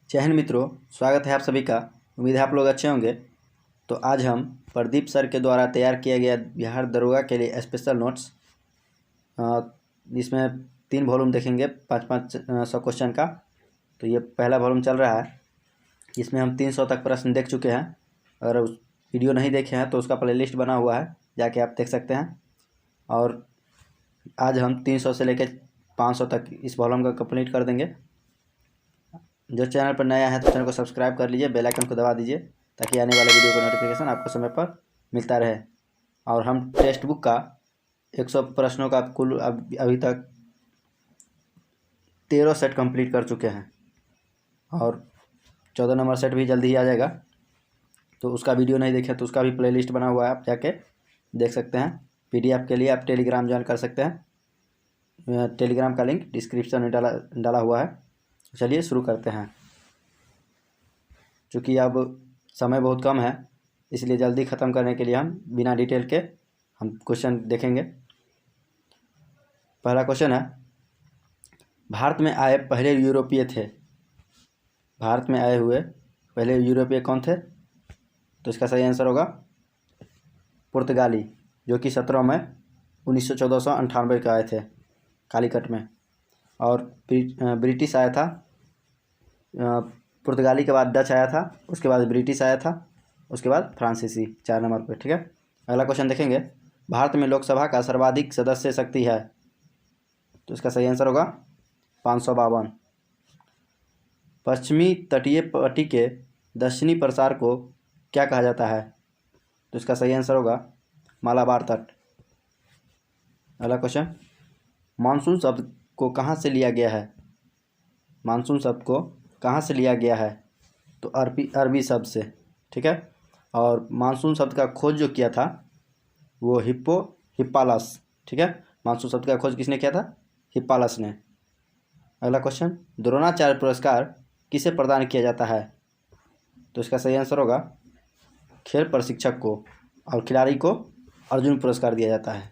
जय हिंद मित्रों, स्वागत है आप सभी का। उम्मीद है आप लोग अच्छे होंगे। तो आज हम प्रदीप सर के द्वारा तैयार किया गया बिहार दरोगा के लिए स्पेशल नोट्स, इसमें 3 वॉल्यूम देखेंगे 500 क्वेश्चन का। तो ये पहला वॉल्यूम चल रहा है। इसमें हम 300 तक प्रश्न देख चुके हैं। अगर उस वीडियो नहीं देखे हैं तो उसका प्लेलिस्ट बना हुआ है, जाके आप देख सकते हैं। और आज हम 300 से लेकर 500 तक इस वॉल्यूम का कंप्लीट कर देंगे। जो चैनल पर नया है तो चैनल को सब्सक्राइब कर लीजिए, बेल आइकन को दबा दीजिए ताकि आने वाले वीडियो का नोटिफिकेशन आपको समय पर मिलता रहे। और हम टेक्स्ट बुक का 100 प्रश्नों का कुल अभी तक 13 सेट कंप्लीट कर चुके हैं और 14 नंबर सेट भी जल्दी ही आ जाएगा। तो उसका वीडियो नहीं देखे तो उसका भी प्लेलिस्ट बना हुआ है, आप जाके देख सकते हैं। PDF के लिए आप टेलीग्राम ज्वाइन कर सकते हैं। टेलीग्राम का लिंक डिस्क्रिप्शन में डाला हुआ है। चलिए शुरू करते हैं। चूँकि अब समय बहुत कम है, इसलिए जल्दी ख़त्म करने के लिए हम बिना डिटेल के हम क्वेश्चन देखेंगे। पहला क्वेश्चन है, भारत में आए पहले यूरोपीय थे। भारत में आए हुए पहले यूरोपीय कौन थे? तो इसका सही आंसर होगा पुर्तगाली, जो कि 17 मई 1498 के आए थे कालीकट में। और ब्रिटिश आया था, पुर्तगाली के बाद डच आया था, उसके बाद ब्रिटिश आया था, उसके बाद फ्रांसीसी 4 नंबर पे। ठीक है, अगला क्वेश्चन देखेंगे। भारत में लोकसभा का सर्वाधिक सदस्य शक्ति है। तो इसका सही आंसर होगा 552। पश्चिमी तटीय पट्टी के दक्षिणी प्रसार को क्या कहा जाता है? तो इसका सही आंसर होगा मालाबार तट। अगला क्वेश्चन, मानसून शब्द को कहाँ से लिया गया है? मानसून शब्द को कहाँ से लिया गया है? तो अरबी शब्द से। ठीक है, और मानसून शब्द का खोज जो किया था वो हिप्पालस। ठीक है, मानसून शब्द का खोज किसने किया था? हिप्पालस ने। अगला क्वेश्चन, द्रोणाचार्य पुरस्कार किसे प्रदान किया जाता है? तो इसका सही आंसर होगा खेल प्रशिक्षक को, और खिलाड़ी को अर्जुन पुरस्कार दिया जाता है।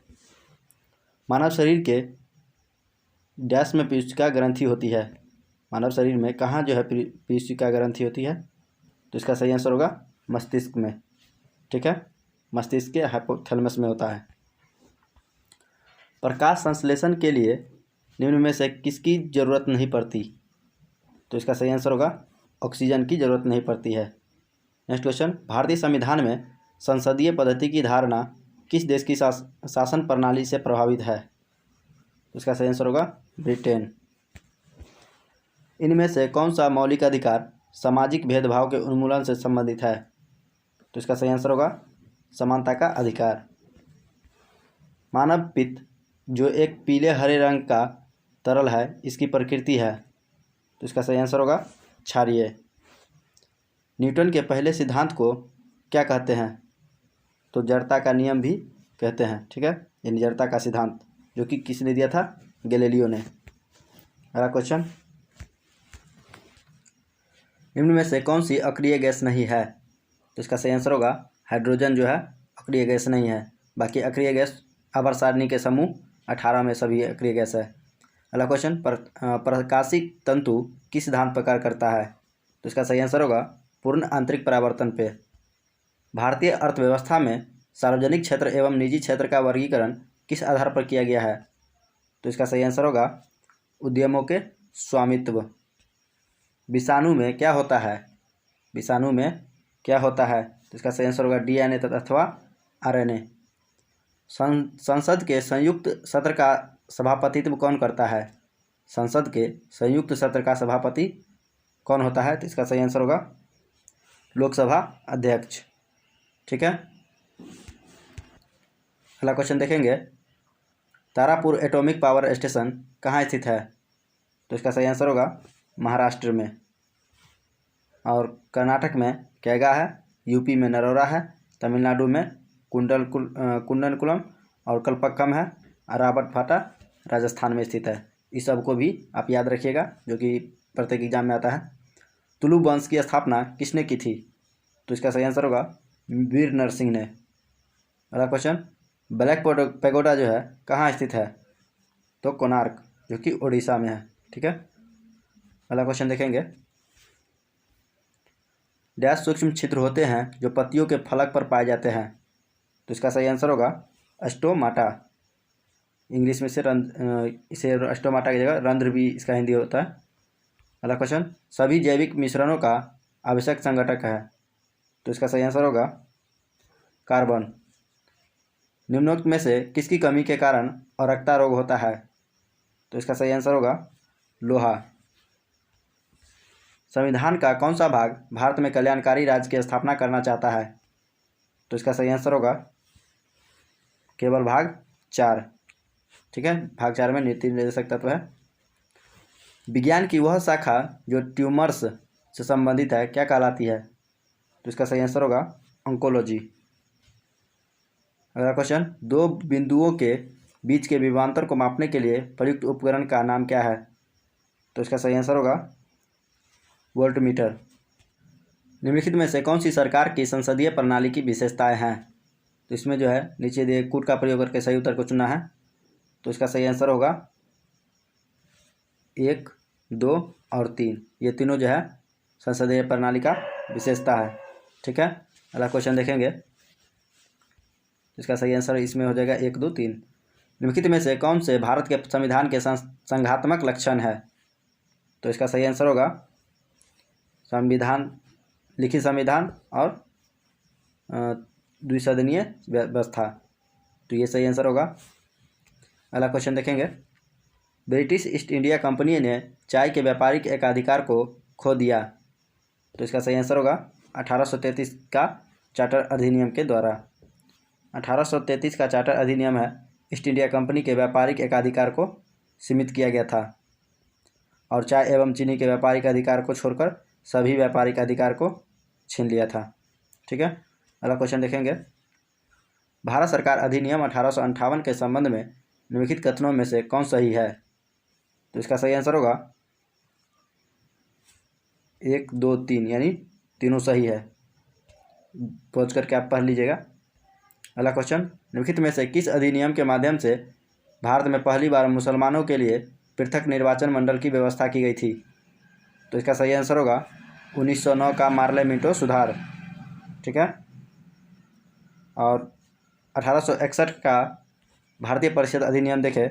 मानव शरीर के डैश में पीयूषिका ग्रंथि होती है। मानव शरीर में कहाँ जो है पीयूषिका ग्रंथि होती है? तो इसका सही आंसर होगा मस्तिष्क में। ठीक है, मस्तिष्क के हाइपोथैलेमस में होता है। प्रकाश संश्लेषण के लिए निम्न में से किसकी ज़रूरत नहीं पड़ती? तो इसका सही आंसर होगा ऑक्सीजन की ज़रूरत नहीं पड़ती है। नेक्स्ट क्वेश्चन, भारतीय संविधान में संसदीय पद्धति की धारणा किस देश की शासन प्रणाली से प्रभावित है? तो इसका सही आंसर होगा ब्रिटेन। इनमें से कौन सा मौलिक अधिकार सामाजिक भेदभाव के उन्मूलन से संबंधित है? तो इसका सही आंसर होगा समानता का अधिकार। मानव पित्त जो एक पीले हरे रंग का तरल है, इसकी प्रकृति है। तो इसका सही आंसर होगा क्षारीय। न्यूटन के पहले सिद्धांत को क्या कहते हैं? तो जड़ता का नियम भी कहते हैं। ठीक है, यानी जड़ता का सिद्धांत, जो कि किसने दिया था? गैलीलियो ने। अगला क्वेश्चन, निम्न में से कौन सी अक्रिय गैस नहीं है? तो इसका सही आंसर होगा हाइड्रोजन जो है अक्रिय गैस नहीं है। बाकी अक्रिय गैस आवर्त सारणी के समूह 18 में सभी अक्रिय गैस है। अगला क्वेश्चन, प्रकाशिक तंतु किस सिद्धांत पर कार्य करता है? तो इसका सही आंसर होगा पूर्ण आंतरिक परावर्तन पे। भारतीय अर्थव्यवस्था में सार्वजनिक क्षेत्र एवं निजी क्षेत्र का वर्गीकरण किस आधार पर किया गया है? तो इसका सही आंसर होगा उद्यमों के स्वामित्व। विषाणु में क्या होता है? विषाणु में क्या होता है? तो इसका सही आंसर होगा DNA अथवा RNA। संसद के संयुक्त सत्र का सभापतित्व कौन करता है? संसद के संयुक्त सत्र का सभापति कौन होता है? तो इसका सही आंसर होगा लोकसभा अध्यक्ष। ठीक है, अगला क्वेश्चन देखेंगे। तारापुर एटॉमिक पावर स्टेशन कहाँ स्थित है? तो इसका सही आंसर होगा महाराष्ट्र में। और कर्नाटक में कैगा है, यूपी में नरोरा है, तमिलनाडु में कुंडनकुलम और कल्पक्कम है, और रावतभाटा राजस्थान में स्थित है। इस सब को भी आप याद रखिएगा, जो कि प्रत्येक एग्जाम में आता है। तुलु वंश की स्थापना किसने की थी? तो इसका सही आंसर होगा वीर नरसिंह ने। अगला क्वेश्चन, ब्लैक पैगोडा जो है कहाँ स्थित है? तो कोणार्क, जो कि उड़ीसा में है। ठीक है, अगला क्वेश्चन देखेंगे। डैश सूक्ष्म छिद्र होते हैं जो पत्तियों के फलक पर पाए जाते हैं। तो इसका सही आंसर होगा स्टोमाटा। इंग्लिश में इसे स्टोमाटा की जगह रंध्र भी इसका हिंदी होता है। अगला क्वेश्चन, सभी जैविक मिश्रणों का आवश्यक संघटक है। तो इसका सही आंसर होगा कार्बन। निम्नोक्त में से किसकी कमी के कारण अरक्ता रोग होता है। तो इसका सही आंसर होगा लोहा। संविधान का कौन सा भाग भारत में कल्याणकारी राज्य की स्थापना करना चाहता है। तो इसका सही आंसर होगा केवल भाग 4। ठीक है, भाग 4 में नीति निर्देशक तत्व है। विज्ञान की वह शाखा जो ट्यूमर्स से संबंधित है क्या कहलाती है। तो इसका सही आंसर होगा ऑन्कोलॉजी। अगला क्वेश्चन, दो बिंदुओं के बीच के विभवांतर को मापने के लिए प्रयुक्त उपकरण का नाम क्या है। तो इसका सही आंसर होगा वोल्टमीटर। निम्नलिखित में से कौन सी सरकार की संसदीय प्रणाली की विशेषताएं हैं। तो इसमें जो है नीचे दिए कूट का प्रयोग करके सही उत्तर को चुना है। तो इसका सही आंसर होगा 1, 2 और 3। ये तीनों जो है संसदीय प्रणाली का विशेषता है। ठीक है, अगला क्वेश्चन देखेंगे। इसका सही आंसर इसमें हो जाएगा 1, 2, 3। निम्नलिखित में से कौन से भारत के संविधान के संघात्मक लक्षण है। तो इसका सही आंसर होगा संविधान, लिखित संविधान और द्विसदनीय व्यवस्था। तो ये सही आंसर होगा। अगला क्वेश्चन देखेंगे। ब्रिटिश ईस्ट इंडिया कंपनी ने चाय के व्यापारिक एकाधिकार को खो दिया। तो इसका सही आंसर होगा 1833 का चार्टर अधिनियम के द्वारा। 1833 का चार्टर अधिनियम है ईस्ट इंडिया कंपनी के व्यापारिक एकाधिकार को सीमित किया गया था और चाय एवं चीनी के व्यापारिक अधिकार को छोड़कर सभी व्यापारिक अधिकार को छीन लिया था। ठीक है, अगला क्वेश्चन देखेंगे। भारत सरकार अधिनियम 1858 के संबंध में निम्नलिखित कथनों में से कौन सही है। तो इसका सही आंसर होगा 1, 2, 3, यानी तीनों सही है। पहुँच करके आप पढ़ लीजिएगा। अगला क्वेश्चन, निम्नलिखित में से किस अधिनियम के माध्यम से भारत में पहली बार मुसलमानों के लिए पृथक निर्वाचन मंडल की व्यवस्था की गई थी। तो इसका सही आंसर होगा 1909 का मार्ले मिंटो सुधार। ठीक है, और 1861 का भारतीय परिषद अधिनियम देखें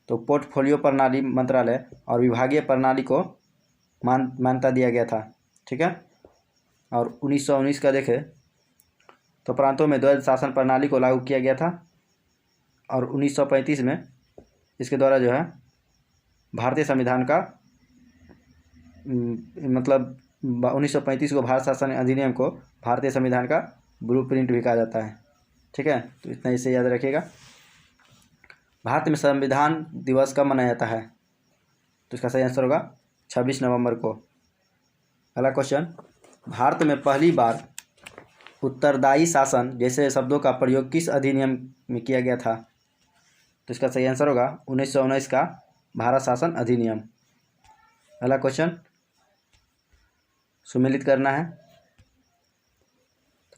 तो पोर्टफोलियो प्रणाली मंत्रालय और विभागीय प्रणाली को मान्यता दिया गया था। ठीक है, और 1919 का देखें तो प्रांतों में द्वैध शासन प्रणाली को लागू किया गया था और 1935 में इसके द्वारा जो है भारतीय संविधान का मतलब 1935 को भारत शासन अधिनियम को भारतीय संविधान का ब्लूप्रिंट भी कहा जाता है। ठीक है, तो इतना इसे याद रखिएगा। भारत में संविधान दिवस कब मनाया जाता है। तो इसका सही आंसर होगा 26 नवंबर को। अगला क्वेश्चन, भारत में पहली बार उत्तरदायी शासन जैसे शब्दों का प्रयोग किस अधिनियम में किया गया था। तो इसका सही आंसर होगा 1919 का भारत शासन अधिनियम। अगला क्वेश्चन सुमेलित करना है।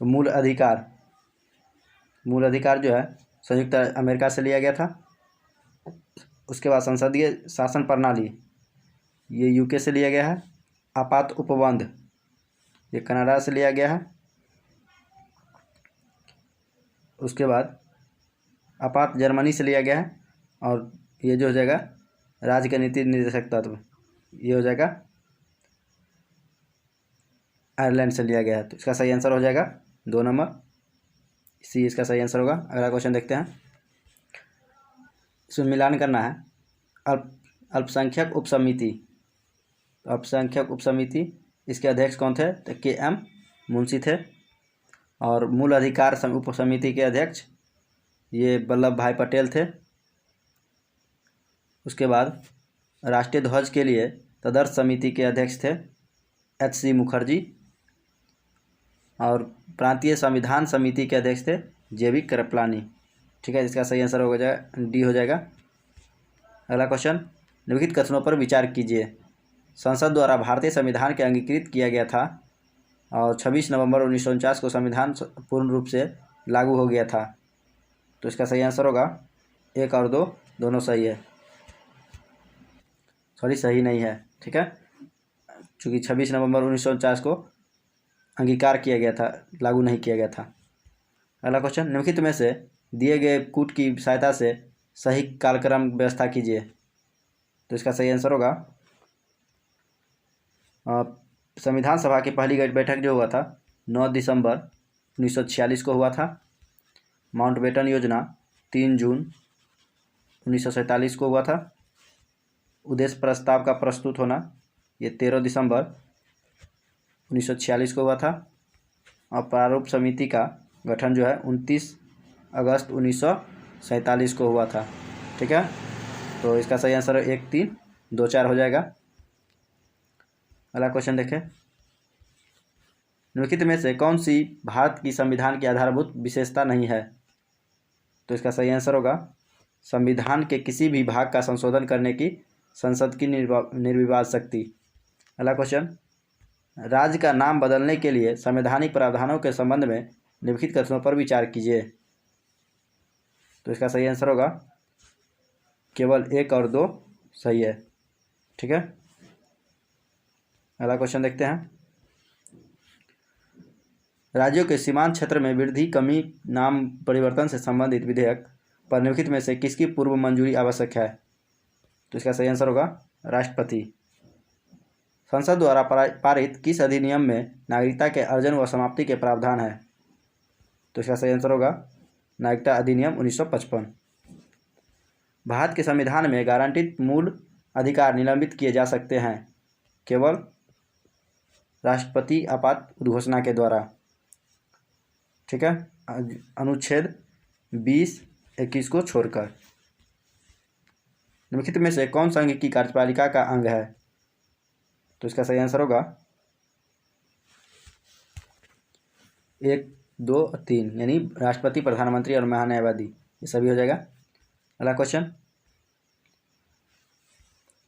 तो मूल अधिकार जो है संयुक्त अमेरिका से लिया गया था। उसके बाद संसदीय शासन प्रणाली ये यूके से लिया गया है। आपात उपबंध ये कनाडा से लिया गया है। उसके बाद आपात जर्मनी से लिया गया है और ये जो हो जाएगा राज्य का नीति निर्देशक तत्व ये हो जाएगा आयरलैंड से लिया गया है। तो इसका सही आंसर हो जाएगा 2 नंबर, सी इसका सही आंसर होगा। अगला क्वेश्चन देखते हैं। इसमें मिलान करना है। अल्पसंख्यक उपसमिति, अल्पसंख्यक उपसमिति इसके अध्यक्ष कौन थे। तो KM मुंशी थे। और मूल अधिकार उपसमिति के अध्यक्ष ये वल्लभ भाई पटेल थे। उसके बाद राष्ट्रीय ध्वज के लिए तदर्थ समिति के अध्यक्ष थे HC मुखर्जी। और प्रांतीय संविधान समिति के अध्यक्ष थे JB कृपलानी। ठीक है, इसका सही आंसर हो जाएगा डी हो जाएगा। अगला क्वेश्चन, निम्नलिखित कथनों पर विचार कीजिए। संसद द्वारा भारतीय संविधान के अंगीकृत किया गया था और 26 नवंबर 1949 को संविधान पूर्ण रूप से लागू हो गया था। तो इसका सही आंसर होगा 1 और 2 दोनों सही है, सही नहीं है। ठीक है, चूँकि 26 नवंबर 1949 को अंगीकार किया गया था, लागू नहीं किया गया था। अगला क्वेश्चन, निम्नलिखित में से दिए गए कूट की सहायता से सही कालक्रम व्यवस्था कीजिए। तो इसका सही आंसर होगा संविधान सभा की पहली बैठक जो हुआ था 9 दिसंबर 1946 को हुआ था। माउंटबेटन योजना 3 जून 1947 को हुआ था। उद्देश्य प्रस्ताव का प्रस्तुत होना ये 13 दिसंबर 1946 को हुआ था। और प्रारूप समिति का गठन जो है 29 अगस्त 1947 को हुआ था। ठीक है, तो इसका सही आंसर 1, 3, 2, 4 हो जाएगा। अगला क्वेश्चन देखें, निम्नलिखित में से कौन सी भारत की संविधान की आधारभूत विशेषता नहीं है। तो इसका सही आंसर होगा संविधान के किसी भी भाग का संशोधन करने की संसद की निर्विवाद शक्ति। अगला क्वेश्चन, राज्य का नाम बदलने के लिए संवैधानिक प्रावधानों के संबंध में निम्नलिखित कथनों पर विचार कीजिए। तो इसका सही आंसर होगा केवल 1 और 2 सही है। ठीक है, अगला क्वेश्चन देखते हैं, राज्यों के सीमांत क्षेत्र में वृद्धि कमी नाम परिवर्तन से संबंधित विधेयक पर निम्नलिखित में से किसकी पूर्व मंजूरी आवश्यक है। तो इसका सही आंसर होगा राष्ट्रपति। संसद द्वारा पारित किस अधिनियम में नागरिकता के अर्जन व समाप्ति के प्रावधान है। तो इसका सही आंसर होगा नागरिकता अधिनियम 1955। भारत के संविधान में गारंटीड मूल अधिकार निलंबित किए जा सकते हैं केवल राष्ट्रपति आपात उद्घोषणा के द्वारा। ठीक है, अनुच्छेद 20-21 को छोड़कर। निम्नलिखित में से कौन संघ की कार्यपालिका का अंग है। तो इसका सही आंसर होगा 1, 2, 3 यानी राष्ट्रपति, प्रधानमंत्री और महान्यायवादी, ये सभी हो जाएगा। अगला क्वेश्चन,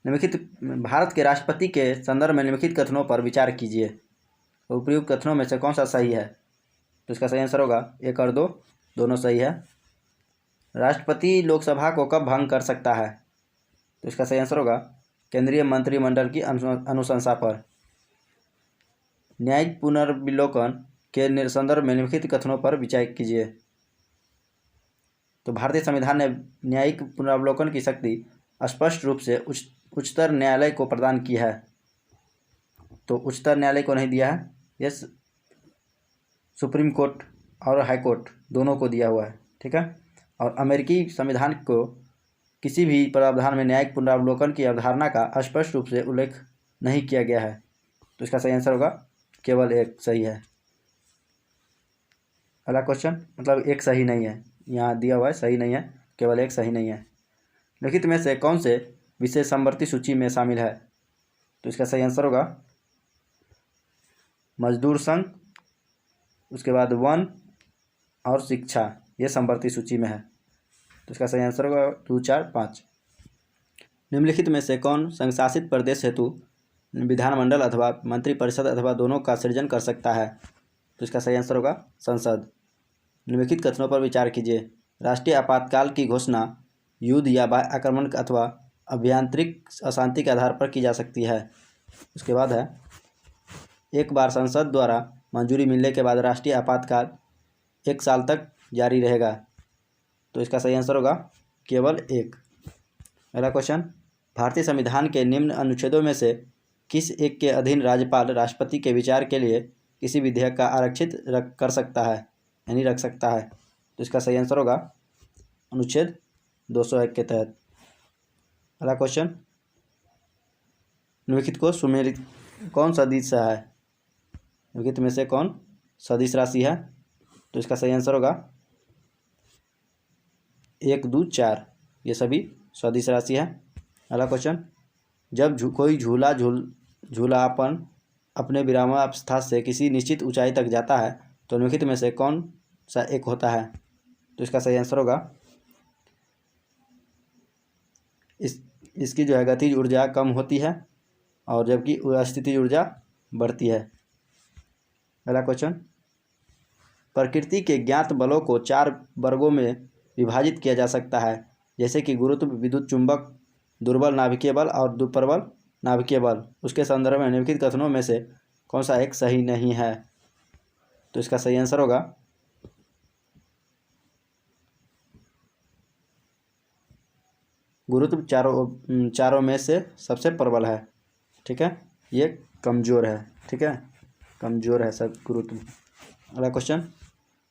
निम्नलिखित भारत के राष्ट्रपति के संदर्भ में निम्नलिखित कथनों पर विचार कीजिए। तो उपयुक्त कथनों में से कौन सा सही है। तो इसका सही आंसर होगा 1 और 2 दोनों सही है। राष्ट्रपति लोकसभा को कब भंग कर सकता है। तो इसका सही आंसर होगा केंद्रीय मंत्रिमंडल की अनुशंसा पर। न्यायिक पुनर्विलोकन के संदर्भ में निम्नलिखित कथनों पर विचार कीजिए। तो भारतीय संविधान ने न्यायिक पुनरावलोकन की शक्ति स्पष्ट रूप से उच्चतर न्यायालय को प्रदान की है। तो उच्चतर न्यायालय को नहीं दिया है, ये सुप्रीम कोर्ट और हाई कोर्ट दोनों को दिया हुआ है। ठीक है, और अमेरिकी संविधान को किसी भी प्रावधान में न्यायिक पुनरावलोकन की अवधारणा का स्पष्ट रूप से उल्लेख नहीं किया गया है। तो इसका सही आंसर होगा केवल 1 सही है। अगला क्वेश्चन, मतलब 1 सही नहीं है, यहाँ दिया हुआ है सही नहीं है, केवल 1 सही नहीं है। लिखित में से कौन से विषय समवर्ती सूची में शामिल है। तो इसका सही आंसर होगा मजदूर संघ, उसके बाद वन और शिक्षा, ये समवर्ती सूची में है। तो इसका सही आंसर होगा 2, 4, 5। निम्नलिखित में से कौन संघ शासित प्रदेश हेतु विधानमंडल अथवा मंत्रिपरिषद अथवा दोनों का सृजन कर सकता है। तो इसका सही आंसर होगा संसद। निम्नलिखित कथनों पर विचार कीजिए। राष्ट्रीय आपातकाल की घोषणा युद्ध या बाह्य आक्रमण अथवा अभ्यंतरिक अशांति के आधार पर की जा सकती है। उसके बाद है, एक बार संसद द्वारा मंजूरी मिलने के बाद राष्ट्रीय आपातकाल 1 साल तक जारी रहेगा। तो इसका सही आंसर होगा केवल 1। अगला क्वेश्चन, भारतीय संविधान के निम्न अनुच्छेदों में से किस एक के अधीन राज्यपाल राष्ट्रपति के विचार के लिए किसी विधेयक का आरक्षित कर सकता है, यानी रख सकता है। तो इसका सही आंसर होगा अनुच्छेद 201 के तहत। अगला क्वेश्चन, निम्नलिखित को सुमेलित कौन सदिश है। निम्नलिखित में से कौन सदिश राशि है। तो इसका सही आंसर होगा 1, 2, 4, ये सभी सदिश राशि है। अगला क्वेश्चन, जब कोई झूला अपने विरामावस्था से किसी निश्चित ऊंचाई तक जाता है तो निम्नलिखित में से कौन सा एक होता है। तो इसका सही आंसर होगा इसकी जो है गतिज ऊर्जा कम होती है और जबकि स्थितिज ऊर्जा बढ़ती है। अगला क्वेश्चन, प्रकृति के ज्ञात बलों को 4 वर्गों में विभाजित किया जा सकता है, जैसे कि गुरुत्व, विद्युत चुंबक, दुर्बल नाभिकीय बल और प्रबल नाभिकीय बल। उसके संदर्भ में निम्नलिखित कथनों में से कौन सा एक सही नहीं है। तो इसका सही आंसर होगा गुरुत्व चारों में से सबसे प्रबल है। ठीक है, ये कमज़ोर है। ठीक है, कमज़ोर है सब गुरुत्व। अगला क्वेश्चन,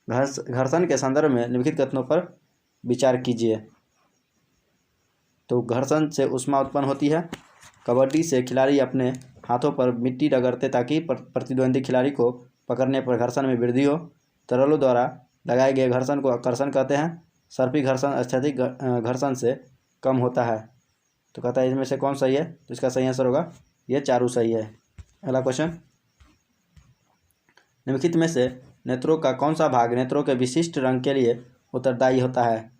घर्षण के संदर्भ में निम्नलिखित कथनों पर विचार कीजिए। तो घर्षण से ऊष्मा उत्पन्न होती है। कबड्डी से खिलाड़ी अपने हाथों पर मिट्टी रगड़ते ताकि प्रतिद्वंदी खिलाड़ी को पकड़ने पर घर्षण में वृद्धि हो। तरलों द्वारा लगाए गए घर्षण को आकर्षण कहते हैं। सर्पी घर्षण स्थैतिक घर्षण से कम होता है। तो कहता है इसमें से कौन सही है? तो इसका सही आंसर होगा ये चारों सही है। अगला क्वेश्चन, निम्नलिखित में से नेत्रों का कौन सा भाग नेत्रों के विशिष्ट रंग के लिए उत्तरदायी होता है?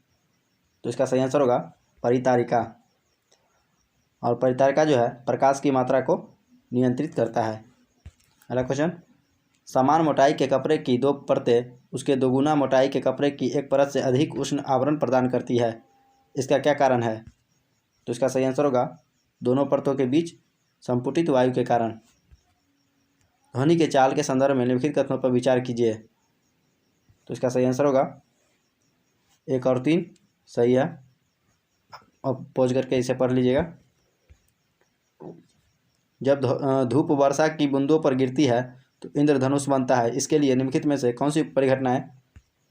तो इसका सही आंसर होगा परितारिका। और परितारिका जो है प्रकाश की मात्रा को नियंत्रित करता है। अगला क्वेश्चन, समान मोटाई के कपड़े की दो परतें उसके दोगुना मोटाई के कपड़े की एक परत से अधिक उष्ण आवरण प्रदान करती है। इसका क्या कारण है? तो इसका सही आंसर होगा दोनों परतों के बीच संपुटित वायु के कारण। ध्वनि के चाल के संदर्भ में निम्नलिखित कथनों पर विचार कीजिए। तो इसका सही आंसर होगा 1 और 3 सही है। अब पॉज करके इसे पढ़ लीजिएगा। जब धूप वर्षा की बूंदों पर गिरती है तो इंद्रधनुष बनता है। इसके लिए निम्नलिखित में से कौन सी परिघटनाएं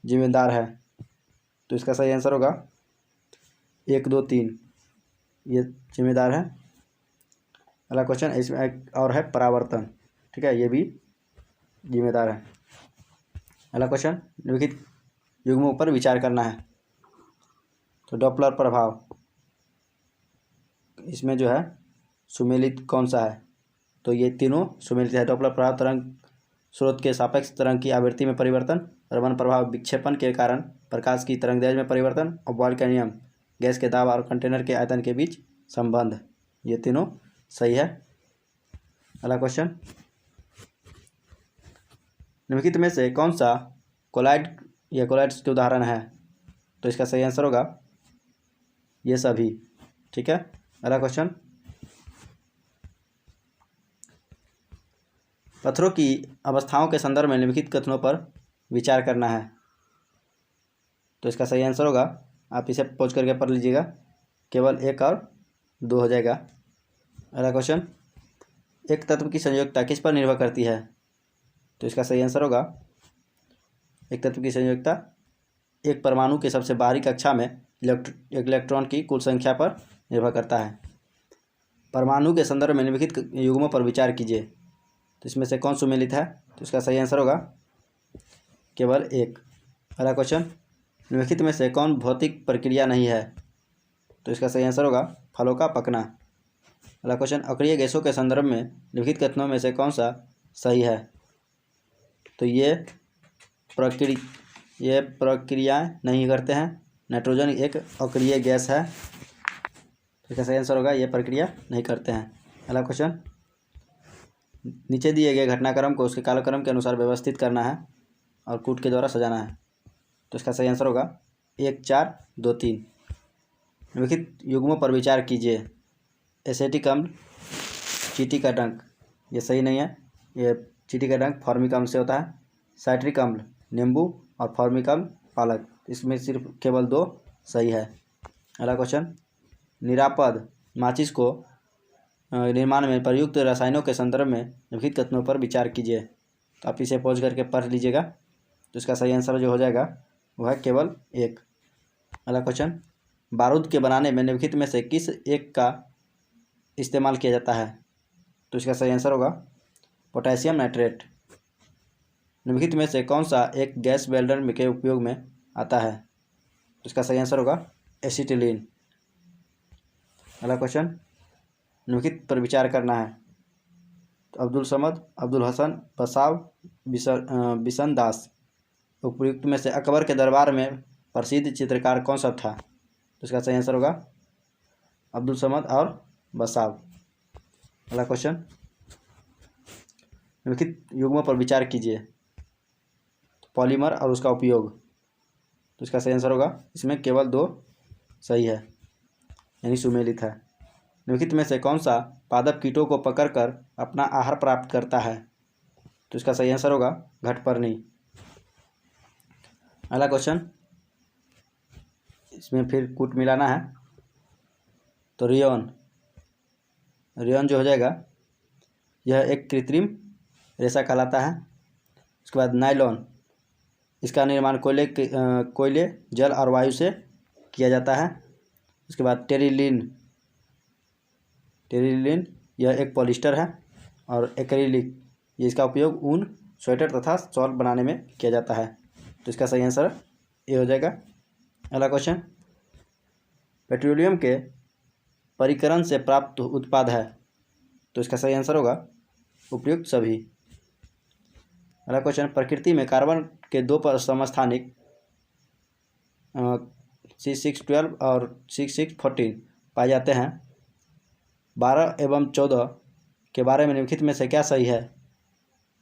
जिम्मेदार है? तो इसका सही आंसर होगा 1, 2, 3 ये जिम्मेदार है। अगला क्वेश्चन, इसमें एक और है परावर्तन। ठीक है, ये भी जिम्मेदार है। अगला क्वेश्चन, निम्नलिखित युग्मों पर विचार करना है। तो डॉपलर प्रभाव, इसमें जो है सुमेलित कौन सा है? तो ये तीनों सुमेलित है। डॉपलर प्रभाव तरंग स्रोत के सापेक्ष तरंग की आवृत्ति में परिवर्तन, रमन प्रभाव विक्षेपण के कारण प्रकाश की तरंगदैर्घ्य में परिवर्तन, और बॉयल का नियम गैस के दाब और कंटेनर के आयतन के बीच संबंध, ये तीनों सही है। अगला क्वेश्चन, निम्नलिखित में से कौन सा कोलाइड या कोलाइड्स के उदाहरण है? तो इसका सही आंसर होगा ये सभी। ठीक है। अगला क्वेश्चन, पत्थरों की अवस्थाओं के संदर्भ में निम्नलिखित कथनों पर विचार करना है। तो इसका सही आंसर होगा, आप इसे पॉज करके पढ़ लीजिएगा, केवल 1 और 2 हो जाएगा। अगला क्वेश्चन, एक तत्व की संयोजकता किस पर निर्भर करती है? तो इसका सही आंसर होगा एक तत्व की संयोजकता एक परमाणु के सबसे बाहरी कक्षा में इलेक्ट्रॉन की कुल संख्या पर निर्भर करता है। परमाणु के संदर्भ में निम्नलिखित युग्मों पर विचार कीजिए। तो इसमें से कौन सुमेलित है? तो इसका सही आंसर होगा केवल 1। अगला क्वेश्चन, निम्नलिखित में से कौन भौतिक प्रक्रिया नहीं है? तो इसका सही आंसर होगा फलों का पकना। अगला क्वेश्चन, अक्रिय गैसों के संदर्भ में निम्नलिखित कथनों में से कौन सा सही है? तो ये प्रक्रिया नहीं करते हैं। नाइट्रोजन एक अक्रिय गैस है। तो इसका सही आंसर होगा ये प्रक्रिया नहीं करते हैं। अगला क्वेश्चन, नीचे दिए गए घटनाक्रम को उसके कालक्रम के अनुसार व्यवस्थित करना है और कूट के द्वारा सजाना है। तो इसका सही आंसर होगा 1, 4, 2, 3। निम्नलिखित युग्मों पर विचार कीजिए। एसिटिक अम्ल, चींटी का डंक, ये सही नहीं है। ये चींटी का डंक फॉर्मिक अम्ल से होता है। साइट्रिक अम्ल नींबू और फॉर्मिक अम्ल पालक, इसमें सिर्फ केवल 2 सही है। अगला क्वेश्चन, निरापद माचिस को निर्माण में प्रयुक्त रसायनों के संदर्भ में निम्नलिखित कथनों पर विचार कीजिए। तो आप इसे पॉज करके पढ़ लीजिएगा। तो इसका सही आंसर जो हो जाएगा वो है केवल 1। अगला क्वेश्चन, बारूद के बनाने में निम्नलिखित में से किस एक का इस्तेमाल किया जाता है? तो इसका सही आंसर होगा पोटेशियम नाइट्रेट। निम्नलिखित में से कौन सा एक गैस वेल्डर के उपयोग में आता है? तो इसका सही आंसर होगा एसिटिलीन। अगला क्वेश्चन, निम्नलिखित पर विचार करना है। तो अब्दुल समद, अब्दुल हसन, बसाव, बिशन दास, उपयुक्त में से अकबर के दरबार में प्रसिद्ध चित्रकार कौन सा था? तो इसका सही आंसर होगा अब्दुल समद और बसाव। अगला क्वेश्चन, निम्नलिखित युग्मों पर विचार कीजिए। पॉलीमर और उसका उपयोग, तो इसका सही आंसर होगा इसमें केवल 2 सही है, यानी सुमेलित है। निम्नलिखित में से कौन सा पादप कीटों को पकड़कर अपना आहार प्राप्त करता है? तो इसका सही आंसर होगा घटपर्णी। अगला क्वेश्चन, इसमें फिर कूट मिलाना है। तो रेयॉन जो हो जाएगा, यह एक कृत्रिम रेशा कहलाता है। उसके बाद नायलॉन, इसका निर्माण कोयले, जल और वायु से किया जाता है। उसके बाद टेरिलिन यह एक पॉलिस्टर है। और एक्रिलिक, ये इसका उपयोग ऊन, स्वेटर तथा शॉल बनाने में किया जाता है। तो इसका सही आंसर ये हो जाएगा। अगला क्वेश्चन, पेट्रोलियम के परिकरण से प्राप्त उत्पाद है। तो इसका सही आंसर होगा उपयुक्त सभी। अगला क्वेश्चन, प्रकृति में कार्बन के दो समस्थानिक C612 और C614 पाए जाते हैं। 12 एवं 14 के बारे में निम्नलिखित में से क्या सही है?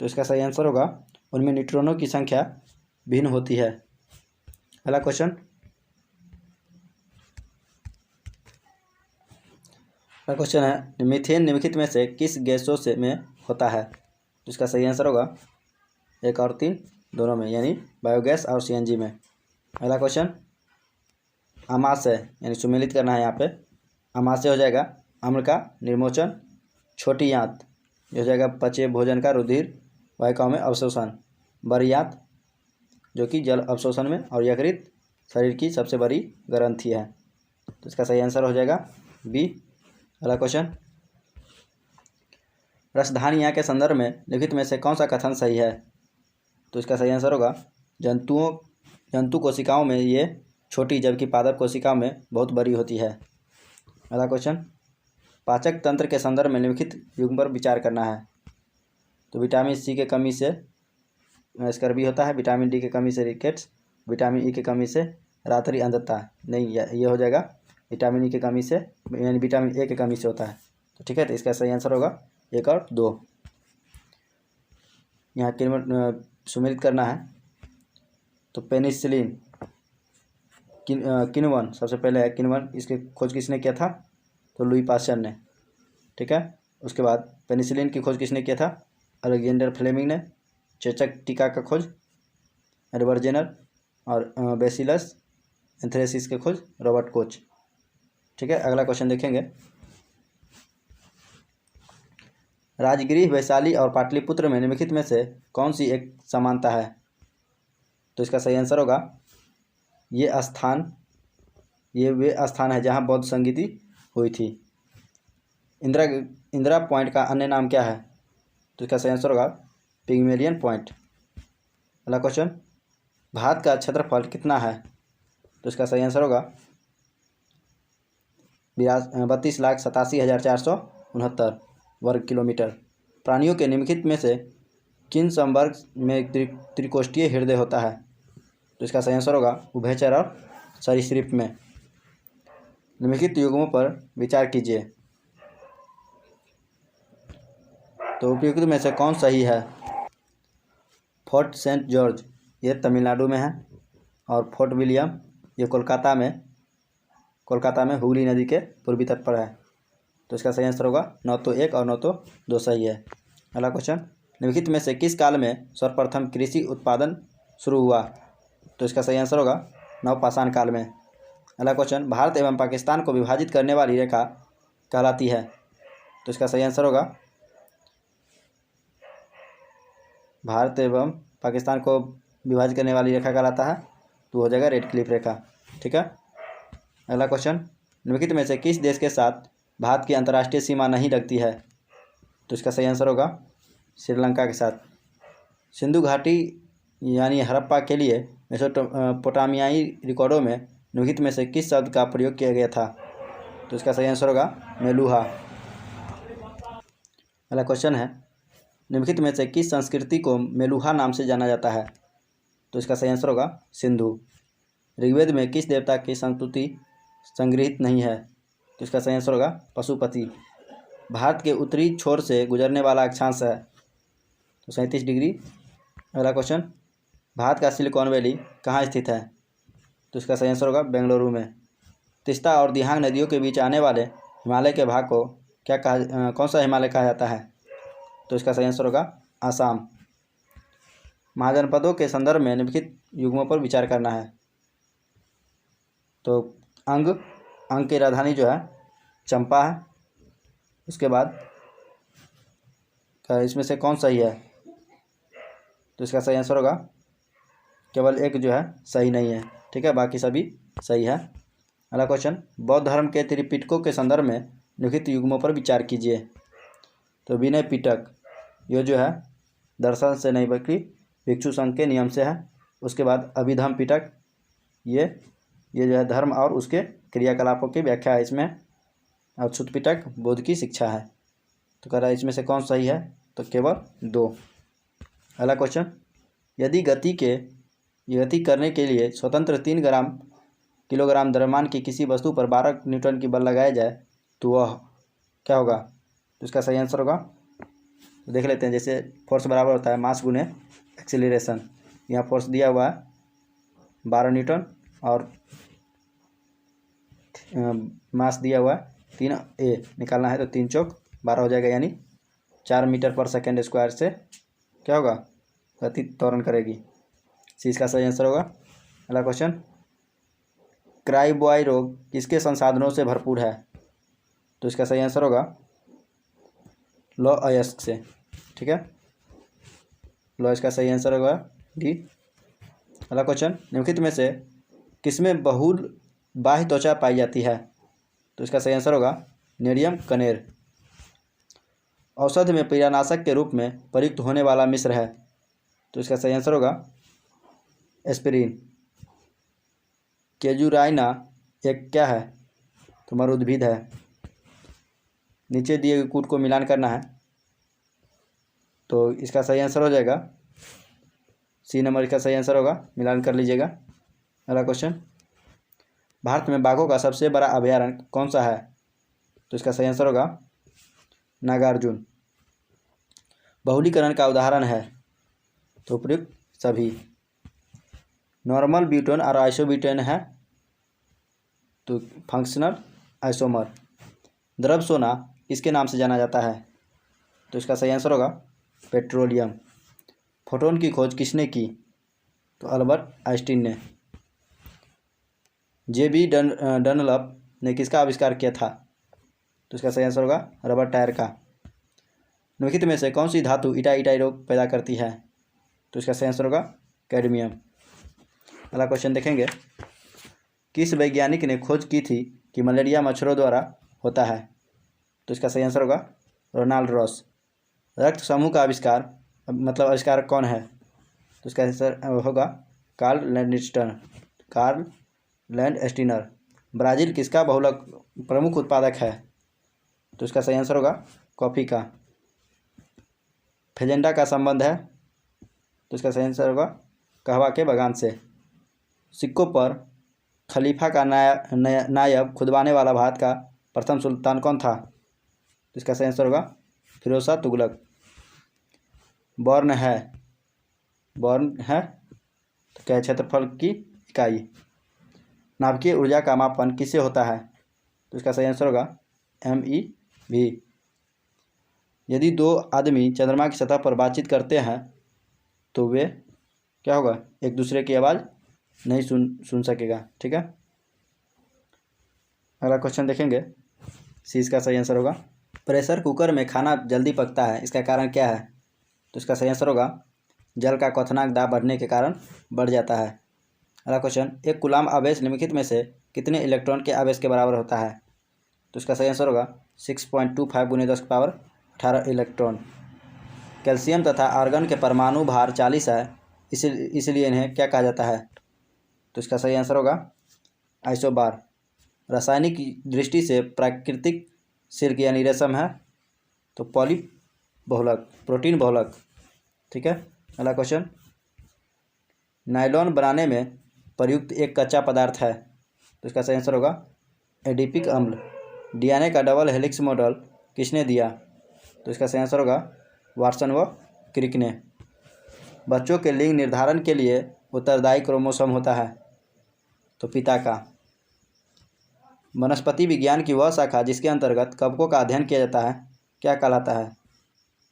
तो इसका सही आंसर होगा उनमें न्यूट्रॉनों की संख्या भिन्न होती है। अगला क्वेश्चन, है मीथेन निम्नलिखित में से किस गैसों से में होता है? तो इसका सही आंसर होगा 1 और 3 दोनों में, यानी बायोगैस और CNG में। अगला क्वेश्चन, आमाशय यानी सुमेलित करना है। यहाँ पे आमाशय हो जाएगा अम्ल का निर्मोचन। छोटी आंत ये हो जाएगा पचे भोजन का रुधिर वाहिकाओं में अवशोषण। बड़ी आंत जो कि जल अवशोषण में, और यकृत शरीर की सबसे बड़ी ग्रंथि है। तो इसका सही आंसर हो जाएगा B। अगला क्वेश्चन, रसधानियाँ के संदर्भ में लिखित में से कौन सा कथन सही है? तो इसका सही आंसर होगा जंतु कोशिकाओं में ये छोटी, जबकि पादप कोशिकाओं में बहुत बड़ी होती है। अगला क्वेश्चन, पाचक तंत्र के संदर्भ में निम्नलिखित युग्म पर विचार करना है। तो विटामिन C के कमी से स्कर्वी होता है, विटामिन D की कमी से रिकेट्स, विटामिन E की कमी से रात्रि अंधता। नहीं, ये हो जाएगा विटामिन E की कमी से, यानी विटामिन A की कमी से होता है। तो ठीक है, तो इसका सही आंसर होगा 1 और 2। यहाँ सुमेलित करना है। तो पेनिसिलिन किन्वन सबसे पहले है। किन्वन, इसके खोज किसने किया था? तो लुई पास्चर ने। ठीक है, उसके बाद पेनिसिलिन की खोज किसने किया था? अलेक्जेंडर फ्लेमिंग ने। चेचक टीका का खोज एडवर्ड जेनर, और बेसिलस एंथ्रेसिस के खोज रॉबर्ट कोच। ठीक है, अगला क्वेश्चन देखेंगे। राजगृह, वैशाली और पाटलिपुत्र में निम्नलिखित में से कौन सी एक समानता है? तो इसका सही आंसर होगा ये वे स्थान है जहां बौद्ध संगीति हुई थी। इंदिरा पॉइंट का अन्य नाम क्या है? तो इसका सही आंसर होगा पिग्मेलियन पॉइंट। अगला क्वेश्चन, भारत का क्षेत्रफल कितना है? तो इसका सही आंसर होगा 32,87,469 वर्ग किलोमीटर। प्राणियों के निम्नलिखित में से किन संवर्ग में त्रिकोष्ठीय हृदय होता है? तो इसका सही आंसर होगा उभयचर और सरीसृप में। निम्नलिखित युग्मों पर विचार कीजिए। तो उपयुक्त में से कौन सही है? फोर्ट सेंट जॉर्ज ये तमिलनाडु में है, और फोर्ट विलियम ये कोलकाता में हुगली नदी के पूर्वी तट पर है। तो इसका सही आंसर होगा 9 तो 1 और 9 तो 2 सही है। अगला क्वेश्चन, निम्नलिखित में से किस काल में सर्वप्रथम कृषि उत्पादन शुरू हुआ? तो इसका सही आंसर होगा नवपाषाण काल में। अगला क्वेश्चन, भारत एवं पाकिस्तान को विभाजित करने वाली रेखा कहलाती है? तो इसका सही आंसर होगा भारत एवं पाकिस्तान को विभाजित करने वाली रेखा कहलाता है, तो हो जाएगा रेड क्लिफ रेखा। ठीक है, अगला क्वेश्चन, निम्नलिखित में से किस देश के साथ भारत की अंतर्राष्ट्रीय सीमा नहीं लगती है? तो इसका सही आंसर होगा श्रीलंका के साथ। सिंधु घाटी यानी हड़प्पा के लिए मेसोपोटामियाई रिकॉर्डों में निम्नलिखित में से किस शब्द का प्रयोग किया गया था? तो इसका सही आंसर होगा मेलुहा। अगला क्वेश्चन है, निम्नलिखित में से किस संस्कृति को मेलुहा नाम से जाना जाता है? तो इसका सही आंसर होगा सिंधु। ऋग्वेद में किस देवता की संस्तुति संग्रहित नहीं है? तो इसका सही आंसर होगा पशुपति। भारत के उत्तरी छोर से गुजरने वाला अक्षांश है, तो 37 डिग्री। अगला क्वेश्चन, भारत का सिलिकॉन वैली कहाँ स्थित है? तो इसका सही आंसर होगा बेंगलुरु में। तीस्ता और दिहांग नदियों के बीच आने वाले हिमालय के भाग को कौन सा हिमालय कहा जाता है? तो इसका सही आंसर होगा आसाम। महाजनपदों के संदर्भ में निम्नलिखित युग्मों पर विचार करना है। तो अंग की राजधानी जो है चंपा है। उसके बाद इसमें से कौन सही है? तो इसका सही आंसर होगा, केवल एक जो है सही नहीं है, ठीक है, बाकी सभी सही है। अगला क्वेश्चन, बौद्ध धर्म के त्रिपिटकों के संदर्भ में निम्नलिखित युग्मों पर विचार कीजिए। तो विनय पिटक, ये जो है दर्शन से नहीं बल्कि भिक्षु संघ के नियम से है। उसके बाद अभिधम पिटक, ये जो है धर्म और उसके क्रियाकलापों की व्याख्या है इसमें। और अच्युत पिटक बुद्ध की शिक्षा है। तो कह रहा है इसमें से कौन सही है? तो केवल 2। अगला क्वेश्चन, यदि गति करने के लिए स्वतंत्र 3 किलोग्राम द्रव्यमान की किसी वस्तु पर 12 न्यूटन की बल लगाया जाए तो वह क्या होगा? तो इसका सही आंसर होगा, तो देख लेते हैं। जैसे फोर्स बराबर होता है मास गुने एक्सीलरेशन। यहाँ फोर्स दिया हुआ है 12 न्यूटन और मास दिया हुआ है 3a, निकालना है तो 3 चौक 12 हो जाएगा, यानी 4 मीटर पर सेकेंड स्क्वायर से क्या होगा? गति त्वरण करेगी। सी इसका सही आंसर होगा। अगला क्वेश्चन, क्राइबॉय रोग किसके संसाधनों से भरपूर है? तो इसका सही आंसर होगा लौ अयस्क से, ठीक है, लौ इसका सही आंसर होगा डी। अगला क्वेश्चन, निम्नलिखित में से किसमें बहुल बाह्य त्वचा पाई जाती है? तो इसका सही आंसर होगा नेरियम कनेर। औषध में पीड़ानाशक के रूप में प्रयुक्त होने वाला मिश्र है। तो इसका सही आंसर होगा एस्पिरिन। केजुराइना एक क्या है? तो मरुद्भिद है। नीचे दिए हुए कूट को मिलान करना है, तो इसका सही आंसर हो जाएगा सी नंबर, इसका सही आंसर होगा, मिलान कर लीजिएगा। अगला क्वेश्चन, भारत में बाघों का सबसे बड़ा अभयारण्य कौन सा है? तो इसका सही आंसर होगा नागार्जुन। बहुलीकरण का उदाहरण है? तो उपयुक्त सभी। नॉर्मल ब्यूटेन और आइसोब्यूटेन है, तो फंक्शनल आइसोमर। द्रव सोना किसके नाम से जाना जाता है? तो इसका सही आंसर होगा पेट्रोलियम। फोटोन की खोज किसने की? तो अल्बर्ट आइंस्टीन ने। जे.बी. डनलप ने किसका आविष्कार किया था? तो इसका सही आंसर होगा रबर टायर का। निम्नलिखित में से कौन सी धातु इटाई रोग पैदा करती है? तो इसका सही आंसर होगा कैडमियम। अगला क्वेश्चन देखेंगे, किस वैज्ञानिक ने खोज की थी कि मलेरिया मच्छरों द्वारा होता है? तो इसका सही आंसर होगा रोनाल्ड रॉस। रक्त समूह का आविष्कार मतलब आविष्कार कौन है? तो इसका आंसर होगा कार्ल लैंडस्टीनर। ब्राज़ील किसका बहुलक प्रमुख उत्पादक है? तो इसका सही आंसर होगा कॉफ़ी का। फेजेंडा का संबंध है? तो इसका सही आंसर होगा कहवा के बागान से। सिक्कों पर खलीफा का नायब खुदवाने वाला भारत का प्रथम सुल्तान कौन था? तो इसका सही आंसर होगा फिरोज शाह तुगलक। बॉर्न है तो क्या क्षेत्रफल की इकाई। नाभिकीय ऊर्जा का मापन किससे होता है? तो इसका सही आंसर होगा MeV। यदि 2 आदमी चंद्रमा की सतह पर बातचीत करते हैं तो वे क्या होगा? एक दूसरे की आवाज़ नहीं सुन सकेगा, ठीक है। अगला क्वेश्चन देखेंगे, सी इसका सही आंसर होगा। प्रेशर कुकर में खाना जल्दी पकता है, इसका कारण क्या है? तो इसका सही आंसर होगा जल का क्वथनांक दाब बढ़ने के कारण बढ़ जाता है। अगला क्वेश्चन, एक कूलाम आवेश निम्नलिखित में से कितने इलेक्ट्रॉन के आवेश के बराबर होता है? तो इसका सही आंसर होगा 6.25 × 10⁻18 इलेक्ट्रॉन। कैल्शियम तथा आर्गन के परमाणु भार 40 है, इसलिए इन्हें क्या कहा जाता है? तो इसका सही आंसर होगा आइसोबार। रासायनिक दृष्टि से प्राकृतिक सिल्क यानी रेशम है, तो पॉली बहुलक, प्रोटीन बहुलक, ठीक है। अगला क्वेश्चन, नायलॉन बनाने में प्रयुक्त एक कच्चा पदार्थ है, तो इसका सही आंसर होगा एडिपिक अम्ल। DNA का डबल हेलिक्स मॉडल किसने दिया? तो इसका सही आंसर होगा वाटसन व क्रिक ने। बच्चों के लिंग निर्धारण के लिए उत्तरदायी क्रोमोसोम होता है, तो पिता का। वनस्पति विज्ञान की वह शाखा जिसके अंतर्गत कवकों का अध्ययन किया जाता है क्या कहलाता है?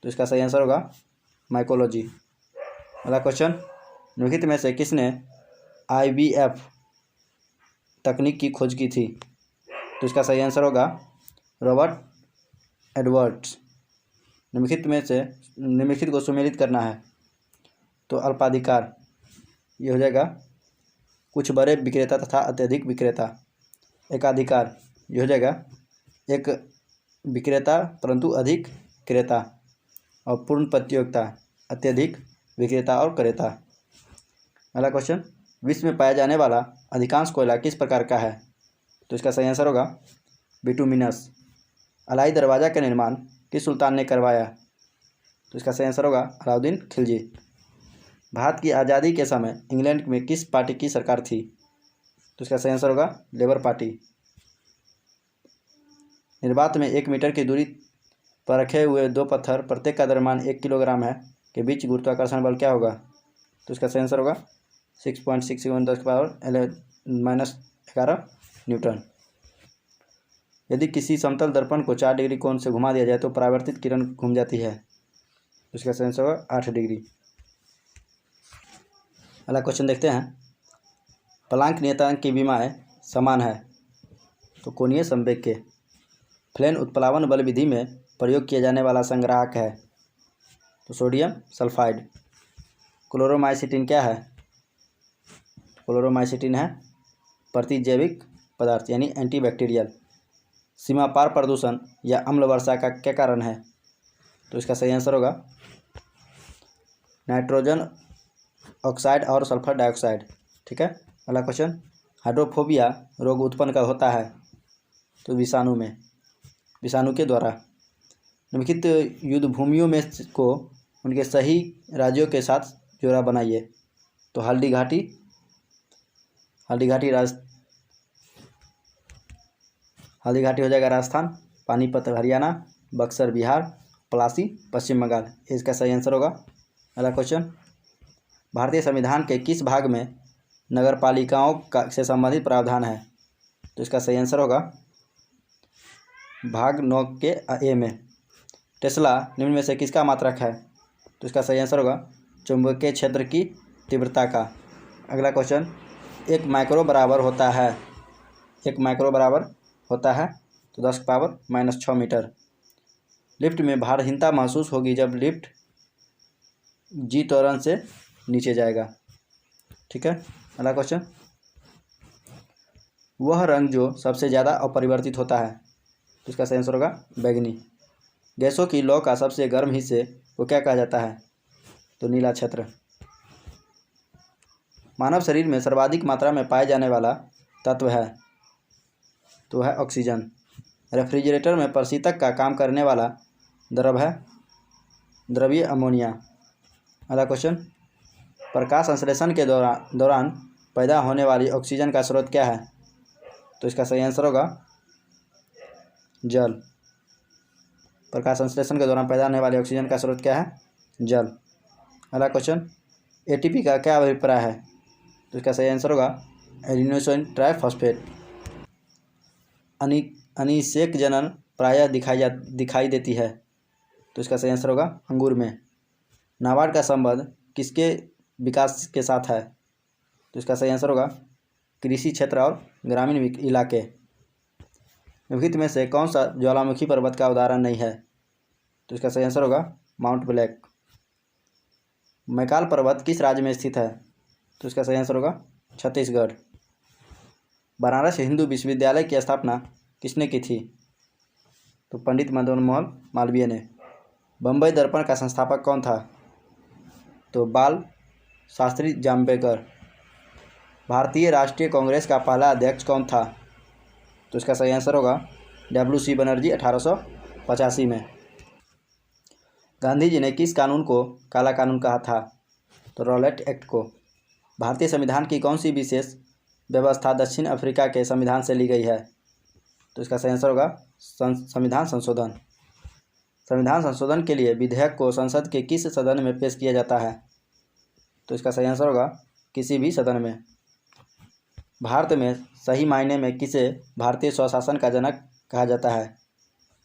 तो इसका सही आंसर होगा माइकोलॉजी। अगला क्वेश्चन, निम्नलिखित में से किसने IVF तकनीक की खोज की थी? तो इसका सही आंसर होगा रॉबर्ट एडवर्ड्स। निम्नलिखित को सुमेलित करना है। तो अल्पाधिकार ये हो जाएगा कुछ बड़े विक्रेता तथा अत्यधिक विक्रेता। एकाधिकार ये हो जाएगा एक विक्रेता परंतु अधिक क्रेता। और पूर्ण प्रतियोगिता अत्यधिक विक्रेता और क्रेता। अगला क्वेश्चन, विश्व में पाया जाने वाला अधिकांश कोयला किस प्रकार का है? तो इसका सही आंसर होगा बिटुमिनस। अलाई दरवाज़ा का निर्माण किस सुल्तान ने करवाया? तो इसका सही आंसर होगा अलाउद्दीन खिलजी। भारत की आज़ादी के समय इंग्लैंड में किस पार्टी की सरकार थी? तो इसका सही आंसर होगा लेबर पार्टी। निर्वात में 1 मीटर की दूरी पर रखे हुए 2 पत्थर प्रत्येक का द्रव्यमान 1 किलोग्राम है के बीच गुरुत्वाकर्षण बल क्या होगा? तो इसका सही आंसर होगा 6.6 10 -11 न्यूटन। यदि किसी समतल दर्पण को 4 डिग्री कोण से घुमा दिया जाए तो परावर्तित किरण घूम जाती है। तो इसका सही आंसर होगा 8 डिग्री। अगला क्वेश्चन देखते हैं, प्लांक नियतांक की विमाएँ समान है तो कोणीय संवेग के। फ्लेन उत्प्लावन बल विधि में प्रयोग किया जाने वाला संग्राहक है तो सोडियम सल्फाइड। क्लोरोमाइसिटिन क्या है? क्लोरोमाइसिटिन है प्रतिजैविक पदार्थ यानी एंटीबैक्टीरियल। सीमा पार प्रदूषण या अम्ल वर्षा का क्या कारण है? तो इसका सही आंसर होगा नाइट्रोजन ऑक्साइड और सल्फर डाइऑक्साइड। ठीक है। अगला क्वेश्चन, हाइड्रोफोबिया रोग उत्पन्न कब होता है? तो विषाणु के द्वारा। निम्नलिखित युद्ध भूमियों में को उनके सही राज्यों के साथ जोड़ा बनाइए। तो हल्दी घाटी हो जाएगा राजस्थान, पानीपत हरियाणा, बक्सर बिहार, पलासी पश्चिम बंगाल। इसका सही आंसर होगा। अगला क्वेश्चन, भारतीय संविधान के किस भाग में नगर पालिकाओं का से संबंधित प्रावधान है? तो इसका सही आंसर होगा भाग 9 के ए में। टेस्ला निम्न में से किसका मात्रक है? तो इसका सही आंसर होगा चुंबकीय क्षेत्र की तीव्रता का। अगला क्वेश्चन, एक माइक्रो बराबर होता है तो 10⁻⁻6 मीटर। लिफ्ट में भारहीनता महसूस होगी जब लिफ्ट जी त्वरण से नीचे जाएगा। ठीक है। अगला क्वेश्चन, वह रंग जो सबसे ज़्यादा अपरिवर्तित होता है। तो इसका सही आंसर होगा बैगनी। गैसों की लौ का सबसे गर्म हिस्से को क्या कहा जाता है? तो नीला क्षेत्र। मानव शरीर में सर्वाधिक मात्रा में पाए जाने वाला तत्व है तो है ऑक्सीजन। रेफ्रिजरेटर में प्रशीतक का काम करने वाला द्रव्य अमोनिया। अगला क्वेश्चन, प्रकाश संश्लेषण के दौरान पैदा होने वाली ऑक्सीजन का स्रोत क्या है? तो इसका सही आंसर होगा जल। प्रकाश संश्लेषण के दौरान पैदा होने वाली ऑक्सीजन का स्रोत क्या है? जल। अगला क्वेश्चन, एटीपी का क्या अभिप्राय है? तो इसका सही आंसर होगा एडिनोसिन ट्राइफॉस्फेट। अनिषेक जनन प्रायः दिखाई देती है तो इसका सही आंसर होगा अंगूर में। नाबार्ड का संबंध किसके विकास के साथ है? तो इसका सही आंसर होगा कृषि क्षेत्र और ग्रामीण इलाके। निम्नलिखित में से कौन सा ज्वालामुखी पर्वत का उदाहरण नहीं है? तो इसका सही आंसर होगा माउंट ब्लैक। मैकाल पर्वत किस राज्य में स्थित है? तो इसका सही आंसर होगा छत्तीसगढ़। बनारस हिंदू विश्वविद्यालय की स्थापना किसने की थी? तो पंडित मदन मोहन मालवीय ने। बम्बई दर्पण का संस्थापक कौन था? तो बाल शास्त्री जाम्बेकर। भारतीय राष्ट्रीय कांग्रेस का पहला अध्यक्ष कौन था? तो इसका सही आंसर होगा WC बनर्जी 1885 में। गांधी जी ने किस कानून को काला कानून कहा था? तो रॉलेट एक्ट को। भारतीय संविधान की कौन सी विशेष व्यवस्था दक्षिण अफ्रीका के संविधान से ली गई है? तो इसका सही आंसर होगा संविधान संशोधन। संविधान संशोधन के लिए विधेयक को संसद के किस सदन में पेश किया जाता है? तो इसका सही आंसर होगा किसी भी सदन में। भारत में सही मायने में किसे भारतीय स्वशासन का जनक कहा जाता है?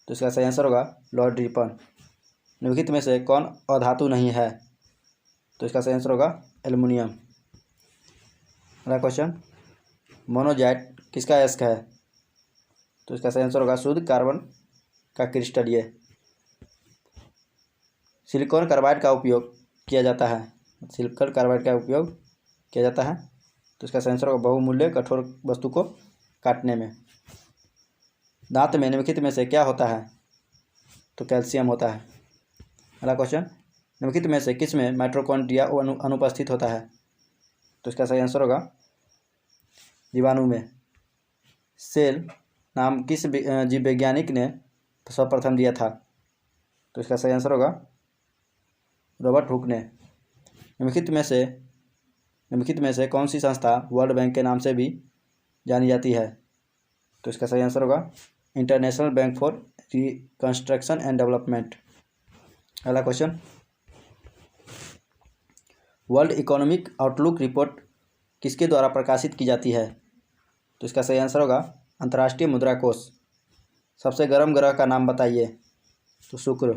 तो इसका सही आंसर होगा लॉर्ड रिपन। निम्नलिखित में से कौन अधातु नहीं है? तो इसका सही आंसर होगा एल्युमिनियम। अगला क्वेश्चन, मोनोजाइट किसका अयस्क है? तो इसका सही आंसर होगा शुद्ध कार्बन का क्रिस्टल। ये सिलिकॉन कार्बाइड का उपयोग किया जाता है। सिलिकॉन कार्बाइड का उपयोग किया जाता है, तो इसका सही आंसर होगा बहुमूल्य कठोर वस्तु को काटने में। दांत में निम्नलिखित में से क्या होता है? तो कैल्शियम होता है। अगला क्वेश्चन, निम्नलिखित में से किस में माइटोकॉन्ड्रिया अनुपस्थित होता है? तो इसका सही आंसर होगा जीवाणु में। सेल नाम किस जीव वैज्ञानिक ने सर्वप्रथम दिया था? तो इसका सही आंसर होगा रॉबर्ट हुक ने। निम्नलिखित में से कौन सी संस्था वर्ल्ड बैंक के नाम से भी जानी जाती है? तो इसका सही आंसर होगा international bank for reconstruction and development. अगला question, world economic outlook report किसके द्वारा प्रकाशित की जाती है? तो इसका सही आंसर होगा अंतर्राष्ट्रीय मुद्रा कोष। सबसे गर्म ग्रह का नाम बताइए? तो शुक्र।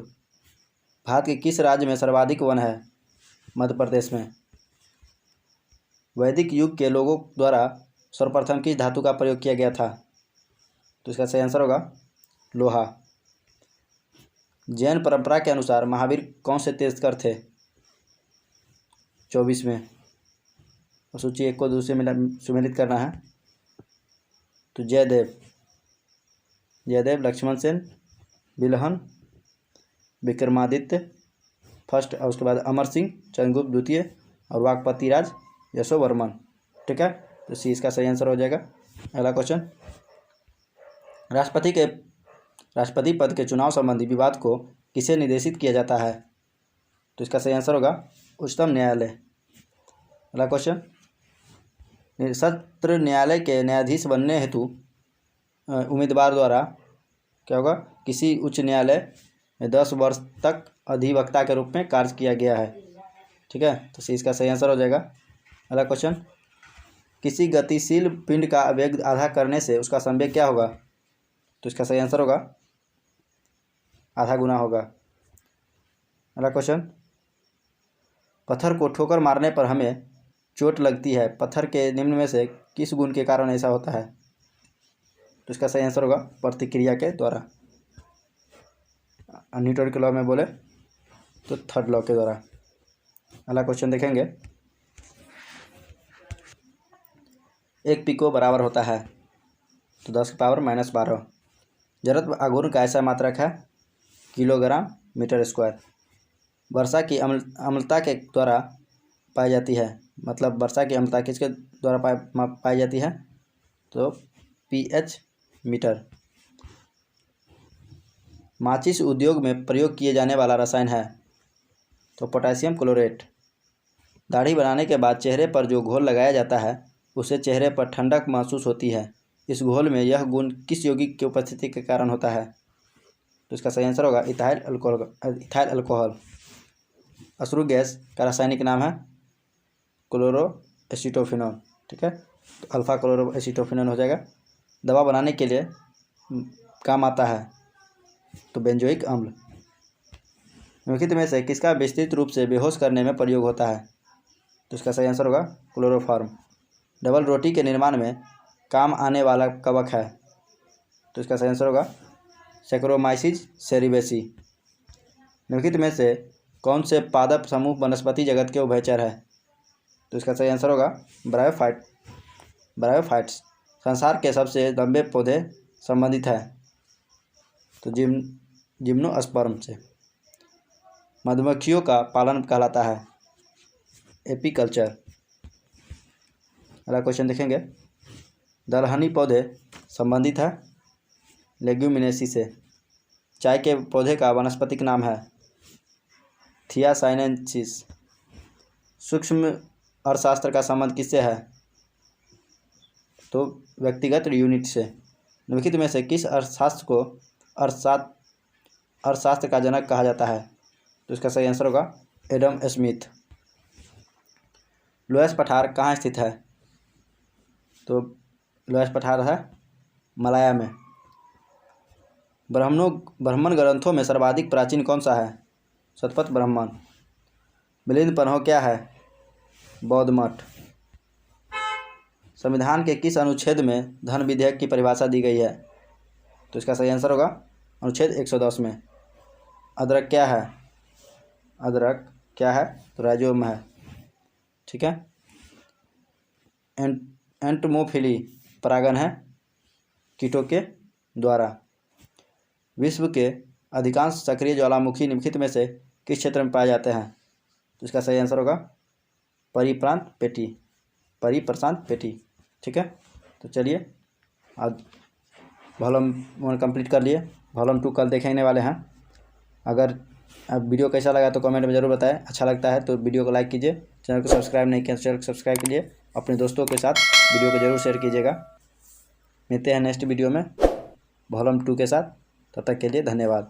भारत के किस राज्य में सर्वाधिक वन है? मध्य प्रदेश में। वैदिक युग के लोगों द्वारा सर्वप्रथम किस धातु का प्रयोग किया गया था? तो इसका सही आंसर होगा लोहा। जैन परंपरा के अनुसार महावीर कौन से तीर्थंकर थे? 24वें। और सूची एक को दूसरे में सुमेलित करना है। तो जयदेव, लक्ष्मण सेन, बिलहन, विक्रमादित्य फर्स्ट, और उसके बाद अमर सिंह, चंद्रगुप्त द्वितीय और वाकपति राज यशोवर्मन। ठीक है, तो सी इसका सही आंसर हो जाएगा। अगला क्वेश्चन, राष्ट्रपति पद के चुनाव संबंधी विवाद को किसे निर्देशित किया जाता है? तो इसका सही आंसर होगा उच्चतम न्यायालय। अगला क्वेश्चन, सत्र न्यायालय के न्यायाधीश बनने हेतु उम्मीदवार द्वारा क्या होगा? किसी उच्च न्यायालय में 10 वर्ष तक अधिवक्ता के रूप में कार्य किया गया है। ठीक है, तो सी इसका सही आंसर हो जाएगा। अगला क्वेश्चन, किसी गतिशील पिंड का वेग आधा करने से उसका संवेग क्या होगा? तो इसका सही आंसर होगा आधा गुना होगा। अगला क्वेश्चन, पत्थर को ठोकर मारने पर हमें चोट लगती है, पत्थर के निम्न में से किस गुण के कारण ऐसा होता है? तो इसका सही आंसर होगा प्रतिक्रिया के द्वारा। न्यूटन के लॉ में बोले तो थर्ड लॉ के द्वारा। अगला क्वेश्चन देखेंगे, एक पिको बराबर होता है तो 10 की पावर -12। जड़त्व आघूर्ण का ऐसा मात्रक है किलोग्राम मीटर स्क्वायर। वर्षा की अम्लता के द्वारा पाई जाती है, मतलब वर्षा की अम्लता किसके द्वारा पाई जाती है? तो pH मीटर। माचिस उद्योग में प्रयोग किए जाने वाला रसायन है? तो पोटेशियम क्लोरेट। दाढ़ी बनाने के बाद चेहरे पर जो घोल लगाया जाता है उससे चेहरे पर ठंडक महसूस होती है। इस घोल में यह गुण किस यौगिक की उपस्थिति के कारण होता है? तो इसका सही आंसर होगा इथाइल अल्कोहल। अश्रु गैस का रासायनिक नाम है क्लोरो एसीटोफिनोन। ठीक है, तो अल्फा क्लोरो एसीटोफिनोन हो जाएगा। दवा बनाने के लिए काम आता है तो बेंजोइक अम्ल। निम्नलिखित में से किसका विस्तृत रूप से बेहोश करने में प्रयोग होता है? तो इसका सही आंसर होगा क्लोरोफॉर्म। डबल रोटी के निर्माण में काम आने वाला कवक है? तो इसका सही आंसर होगा सैक्रोमाइसिस सेरिवेसी। निम्नलिखित में से कौन से पादप समूह वनस्पति जगत के उभयचर है? तो इसका सही आंसर होगा ब्रायोफाइट्स। संसार के सबसे लंबे पौधे संबंधित है? तो जिम्नोस्पर्म से। मधुमक्खियों का पालन कहलाता है एपीकल्चर। अगला क्वेश्चन देखेंगे, दलहनी पौधे संबंधित है लेग्यूमिनेसी से। चाय के पौधे का वानस्पतिक नाम है थियासाइनेंसिस। सूक्ष्म अर्थशास्त्र का संबंध किससे है? तो व्यक्तिगत यूनिट से। निम्नलिखित में से किस अर्थशास्त्र को अर्थशास्त्र का जनक कहा जाता है? तो इसका सही आंसर होगा एडम स्मिथ। लोयस पठार कहाँ स्थित है? तो लोयस पठार है मलाया में। ब्राह्मण ग्रंथों में सर्वाधिक प्राचीन कौन सा है? शतपथ ब्राह्मण। मिलिंद पन्हो क्या है? बौद्ध मठ। संविधान के किस अनुच्छेद में धन विधेयक की परिभाषा दी गई है? तो इसका सही आंसर होगा अनुच्छेद 110 में। अदरक क्या है? अदरक क्या है? तो राइजोम है। ठीक है। एंटमोफिली परागण है कीटों के द्वारा। विश्व के अधिकांश सक्रिय ज्वालामुखी निम्नलिखित में से किस क्षेत्र में पाए जाते हैं? तो इसका सही आंसर होगा परिप्रांत पेटी, परिप्रशांत पेटी। ठीक है। तो चलिए आज वॉल्यूम 1 कंप्लीट कर लिए। वॉल्यूम 2 कल देखने वाले हैं। अगर वीडियो कैसा लगा तो कमेंट में ज़रूर बताएं। अच्छा लगता है तो वीडियो को लाइक कीजिए। चैनल को सब्सक्राइब नहीं किया तो चैनल को सब्सक्राइब कीजिए। अपने दोस्तों के साथ वीडियो को ज़रूर शेयर कीजिएगा। मिलते हैं नेक्स्ट वीडियो में वॉल्यूम 2 के साथ। तब तक के लिए धन्यवाद।